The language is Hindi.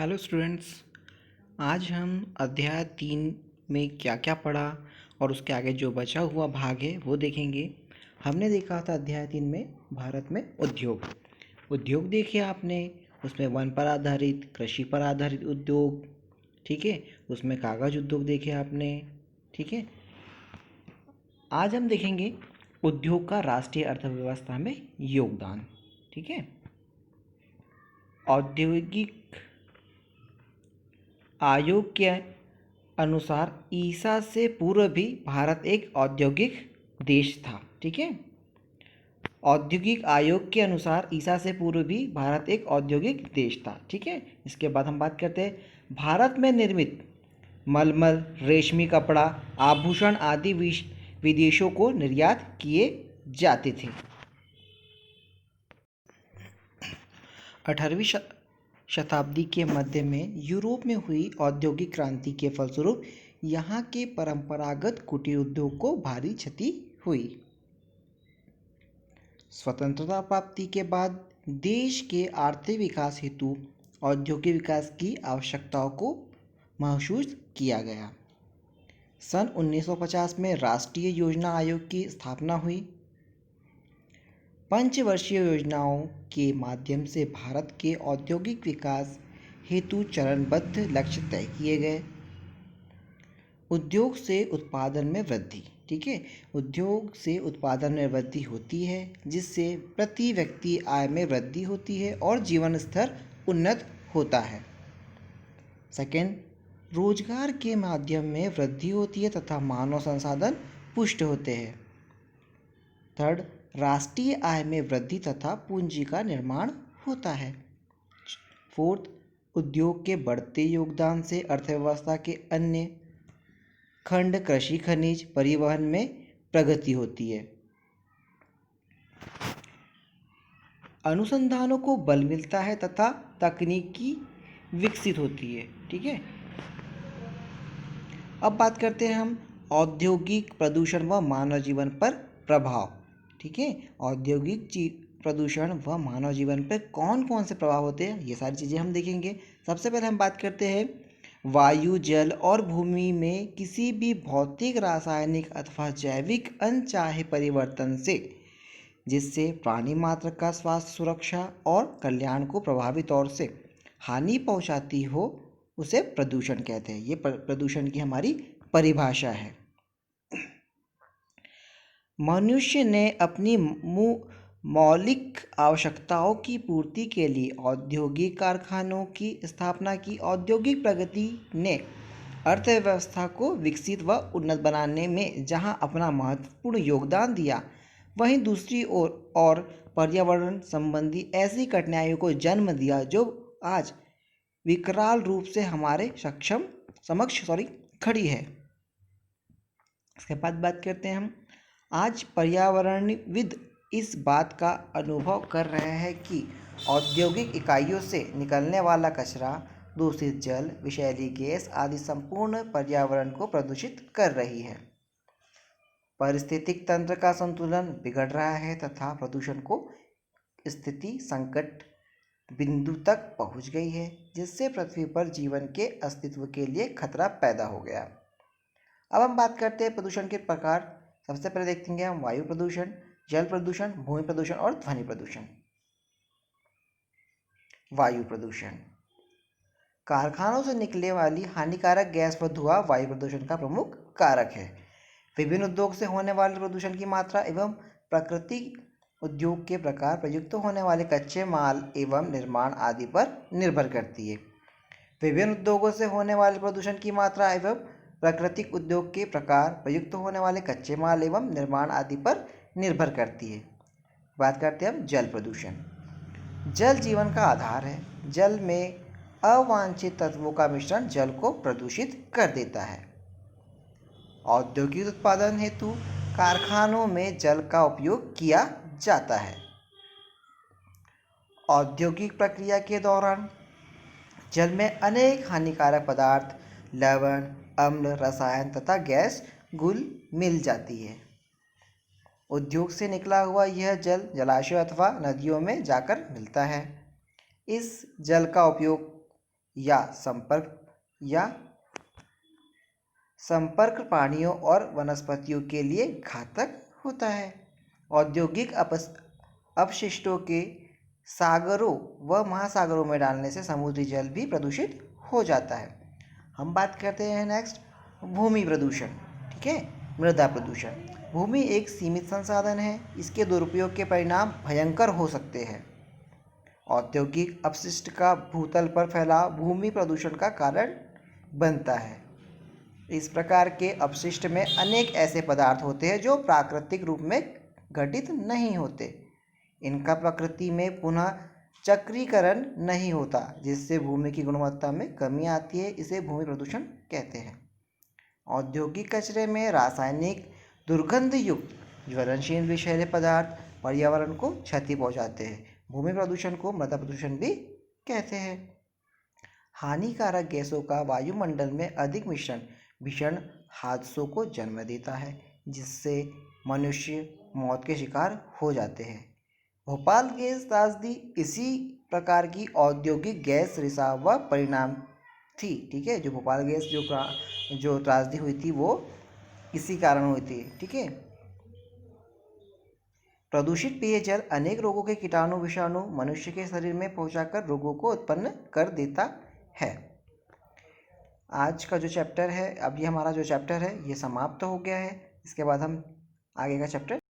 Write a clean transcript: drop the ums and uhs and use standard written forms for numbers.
Hello students. आज हम अध्याय 3 में क्या क्या पढ़ा और उसके आगे जो बचा हुआ भाग है वो देखेंगे। हमने देखा था अध्याय 3 में भारत में उद्योग उद्योग देखे आपने। उसमें वन पर आधारित, कृषि पर आधारित उद्योग, ठीक है। उसमें कागज उद्योग देखे आपने, ठीक है। आज हम देखेंगे उद्योग का राष्ट्रीय अर्थव्यवस्था में योगदान, ठीक है। औद्योगिक आयोग के अनुसार ईसा से पूर्व भी भारत एक औद्योगिक देश था, ठीक है। औद्योगिक आयोग के अनुसार ईसा से पूर्व भी भारत एक औद्योगिक देश था, ठीक है। इसके बाद हम बात करते हैं भारत में निर्मित मलमल, रेशमी कपड़ा, आभूषण आदि विदेशों को निर्यात किए जाते थे। 18वीं शताब्दी के मध्य में यूरोप में हुई औद्योगिक क्रांति के फलस्वरूप यहाँ के परंपरागत कुटीर उद्योग को भारी क्षति हुई। स्वतंत्रता प्राप्ति के बाद देश के आर्थिक विकास हेतु औद्योगिक विकास की आवश्यकताओं को महसूस किया गया। सन 1950 में राष्ट्रीय योजना आयोग की स्थापना हुई। पंचवर्षीय योजनाओं के माध्यम से भारत के औद्योगिक विकास हेतु चरणबद्ध लक्ष्य तय किए गए। उद्योग से उत्पादन में वृद्धि, ठीक है। उद्योग से उत्पादन में वृद्धि होती है जिससे प्रति व्यक्ति आय में वृद्धि होती है और जीवन स्तर उन्नत होता है। सेकेंड, रोजगार के माध्यम में वृद्धि होती है तथा मानव संसाधन पुष्ट होते हैं। थर्ड, राष्ट्रीय आय में वृद्धि तथा पूंजी का निर्माण होता है। फोर्थ, उद्योग के बढ़ते योगदान से अर्थव्यवस्था के अन्य खंड, कृषि, खनिज, परिवहन में प्रगति होती है। अनुसंधानों को बल मिलता है तथा तकनीकी विकसित होती है, ठीक है। अब बात करते हैं हम औद्योगिक प्रदूषण व मानव जीवन पर प्रभाव, ठीक है। औद्योगिक प्रदूषण व मानव जीवन पर कौन कौन से प्रभाव होते हैं ये सारी चीज़ें हम देखेंगे। सबसे पहले हम बात करते हैं वायु, जल और भूमि में किसी भी भौतिक, रासायनिक अथवा जैविक अनचाहे परिवर्तन से जिससे प्राणी मात्र का स्वास्थ्य, सुरक्षा और कल्याण को प्रभावी तौर से हानि पहुंचाती हो उसे प्रदूषण कहते हैं। ये प्रदूषण की हमारी परिभाषा है। मनुष्य ने अपनी मौलिक आवश्यकताओं की पूर्ति के लिए औद्योगिक कारखानों की स्थापना की। औद्योगिक प्रगति ने अर्थव्यवस्था को विकसित व उन्नत बनाने में जहां अपना महत्वपूर्ण योगदान दिया, वहीं दूसरी ओर पर्यावरण संबंधी ऐसी कठिनाइयों को जन्म दिया जो आज विकराल रूप से हमारे समक्ष खड़ी है। इसके बाद बात करते हैं हम आज पर्यावरणविद इस बात का अनुभव कर रहे हैं कि औद्योगिक इकाइयों से निकलने वाला कचरा, दूषित जल, विषैली गैस आदि संपूर्ण पर्यावरण को प्रदूषित कर रही है। पारिस्थितिक तंत्र का संतुलन बिगड़ रहा है तथा प्रदूषण को स्थिति संकट बिंदु तक पहुंच गई है जिससे पृथ्वी पर जीवन के अस्तित्व के लिए खतरा पैदा हो गया। अब हम बात करते हैं प्रदूषण के प्रकार। सबसे पहले देखेंगे हम वायु प्रदूषण, जल प्रदूषण, भूमि प्रदूषण और ध्वनि प्रदूषण। वायु प्रदूषण, कारखानों से निकलने वाली हानिकारक गैस व धुआं वायु प्रदूषण का प्रमुख कारक है। विभिन्न उद्योग से होने वाले प्रदूषण की मात्रा एवं प्राकृतिक उद्योग के प्रकार, प्रयुक्त होने वाले कच्चे माल एवं निर्माण आदि पर निर्भर करती है। विभिन्न उद्योगों से होने वाले प्रदूषण की मात्रा एवं प्राकृतिक उद्योग के प्रकार, प्रयुक्त होने वाले कच्चे माल एवं निर्माण आदि पर निर्भर करती है। बात करते हैं हम जल प्रदूषण। जल जीवन का आधार है। जल में अवांछित तत्वों का मिश्रण जल को प्रदूषित कर देता है। औद्योगिक उत्पादन हेतु कारखानों में जल का उपयोग किया जाता है। औद्योगिक प्रक्रिया के दौरान जल में अनेक हानिकारक पदार्थ, लवण, अम्ल, रसायन तथा गैस घुल मिल जाती है। उद्योग से निकला हुआ यह जल जलाशय अथवा नदियों में जाकर मिलता है। इस जल का उपयोग या संपर्क प्राणियों और वनस्पतियों के लिए घातक होता है। औद्योगिक अपशिष्टों के सागरों व महासागरों में डालने से समुद्री जल भी प्रदूषित हो जाता है। हम बात करते हैं नेक्स्ट भूमि प्रदूषण। ठीक है, मृदा प्रदूषण। भूमि एक सीमित संसाधन है, इसके दुरुपयोग के परिणाम भयंकर हो सकते हैं। औद्योगिक अपशिष्ट का भूतल पर फैलाव भूमि प्रदूषण का कारण बनता है। इस प्रकार के अपशिष्ट में अनेक ऐसे पदार्थ होते हैं जो प्राकृतिक रूप में घटित नहीं होते। इनका प्रकृति में पुनः चक्रीकरण नहीं होता, जिससे भूमि की गुणवत्ता में कमी आती है। इसे भूमि प्रदूषण कहते हैं। औद्योगिक कचरे में रासायनिक दुर्गंध युक्त ज्वलनशील विषैले पदार्थ पर्यावरण को क्षति पहुंचाते हैं। भूमि प्रदूषण को मृदा प्रदूषण भी कहते हैं। हानिकारक गैसों का वायुमंडल में अधिक मिश्रण भीषण हादसों को जन्म देता है, जिससे मनुष्य मौत के शिकार हो जाते हैं। भोपाल गैस त्रासदी इसी प्रकार की औद्योगिक गैस रिसाव व परिणाम थी। ठीक है, जो भोपाल गैस जो त्रासदी हुई थी वो इसी कारण हुई थी। ठीक है, प्रदूषित पेयजल अनेक रोगों के कीटाणु विषाणु मनुष्य के शरीर में पहुंचाकर रोगों को उत्पन्न कर देता है। आज का जो चैप्टर है, अभी हमारा जो चैप्टर है ये समाप्त हो गया है। इसके बाद हम आगे का चैप्टर